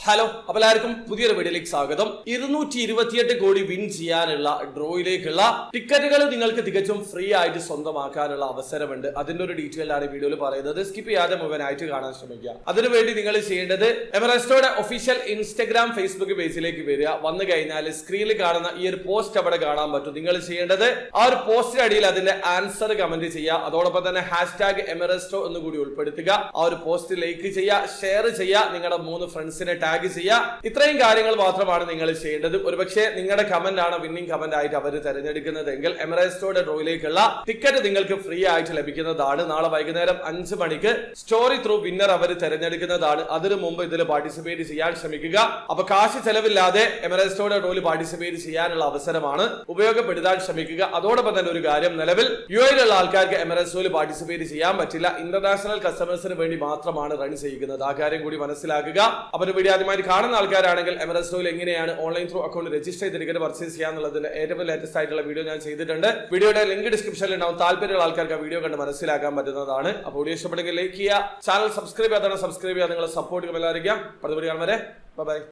Hello, അപ്പോൾ എല്ലാവർക്കും പുതിയൊരു വീഡിയോയിലേക്ക് സ്വാഗതം. 228 കോടി വിൻ ചെയ്യാനുള്ള ഡ്രോയിലേക്കുള്ള ടിക്കറ്റുകൾ നിങ്ങൾക്ക് തികച്ചും ഫ്രീ ആയിട്ട് സ്വന്തമാക്കാനുള്ള അവസരമുണ്ട്. അതിന്റെ ഒരു ഡീറ്റെയിൽ ആണ് വീഡിയോയിൽ പറയുന്നത്. സ്കിപ്പ് ചെയ്യാതെ മുഴുവനായിട്ട് കാണാൻ ശ്രമിക്കുക. അതിനുവേണ്ടി നിങ്ങൾ ചെയ്യേണ്ടത് എവറസ്റ്റോയുടെ ഒഫീഷ്യൽ ഇൻസ്റ്റഗ്രാം ഫേസ്ബുക്ക് പേജിലേക്ക് വരിക. വന്നു കഴിഞ്ഞാൽ സ്ക്രീനിൽ കാണുന്ന ഈ ഒരു പോസ്റ്റ് അവിടെ കാണാൻ പറ്റും. നിങ്ങൾ ചെയ്യേണ്ടത് ആ ഒരു പോസ്റ്റിന് അടിയിൽ അതിന്റെ ആൻസർ കമന്റ് ചെയ്യുക. അതോടൊപ്പം തന്നെ #, എമറസ്റ്റോ എന്ന് കൂടി ഉൾപ്പെടുത്തുക. ആ ഒരു പോസ്റ്റ് ലൈക്ക് ചെയ്യുക, ഷെയർ ചെയ്യുക, നിങ്ങളുടെ 3 ഫ്രണ്ട്സിനെ ടാഗ് ചെയ്യുക. ഇത്രയും കാര്യങ്ങൾ മാത്രമാണ് നിങ്ങൾ ചെയ്യേണ്ടത്. ഒരുപക്ഷെ നിങ്ങളുടെ കമന്റ് ആണ് വിന്നിംഗ് കമന്റ് ആയിട്ട് അവർ തെരഞ്ഞെടുക്കുന്നതെങ്കിൽ എമറസ്റ്റോയുടെ ഡ്രോയിലേക്കുള്ള ടിക്കറ്റ് നിങ്ങൾക്ക് ഫ്രീ ആയിട്ട് ലഭിക്കുന്നതാണ്. നാളെ വൈകുന്നേരം 5 മണിക്ക് സ്റ്റോറി ത്രൂ വിന്നർ അവർ തെരഞ്ഞെടുക്കുന്നതാണ്. അതിനു മുമ്പ് ഇതിൽ പാർട്ടിസിപ്പേറ്റ് ചെയ്യാൻ ശ്രമിക്കുക. അപ്പൊ കാശ് ചെലവില്ലാതെ എമറസ്റ്റോയുടെ ഡ്രോയിൽ പാർട്ടിസിപ്പേറ്റ് ചെയ്യാനുള്ള അവസരമാണ്, ഉപയോഗപ്പെടുത്താൻ ശ്രമിക്കുക. അതോടൊപ്പം തന്നെ ഒരു കാര്യം, നിലവിൽ UAE-ലുള്ള ആൾക്കാർക്ക് എമറസ്റ്റോയിൽ പാർട്ടിസിപ്പേറ്റ് ചെയ്യാൻ പറ്റില്ല. ഇന്റർനാഷണൽ കസ്റ്റമേഴ്സിന് വേണ്ടി മാത്രമാണ് റൺ ചെയ്യുന്നത്. ആ കാര്യം കൂടി മനസ്സിലാക്കുക. അപ്പോൾ വീഡിയോ ആദ്യമായി കാണുന്ന ആൾക്കാരാണെങ്കിൽ എമറസ്റ്റോയിൽ എങ്ങനെയാണ് ഓൺലൈൻ ത്രൂ അക്കൗണ്ട് രജിസ്റ്റർ ചെയ്ത് ടിക്കറ്റ് പർച്ചേസ് ചെയ്യാന്നുള്ളതിന്റെ ഏറ്റവും ലേറ്റസ്റ്റ് ആയിട്ടുള്ള വീഡിയോ ഞാൻ ചെയ്തിട്ടുണ്ട്. വീഡിയോയുടെ ലിങ്ക് ഡിസ്ക്രിപ്ഷനിൽ ഉണ്ടാവും. താല്പര്യമുള്ള ആൾക്കാർക്ക് ആ വീഡിയോ കണ്ട് മനസ്സിലാക്കാൻ പറ്റുന്നതാണ്. അപ്പോൾ വീഡിയോ ഇഷ്ടപ്പെട്ടെങ്കിൽ ലൈക്ക് ചെയ്യുക, ചാനൽ സബ്സ്ക്രൈബ് ചെയ്യാതാണ് സബ്സ്ക്രൈബ് ചെയ്യുക. നിങ്ങളെ സപ്പോർട്ട് എല്ലാവരും. അടുത്ത വീഡിയോ കാണും വരെ ബൈ.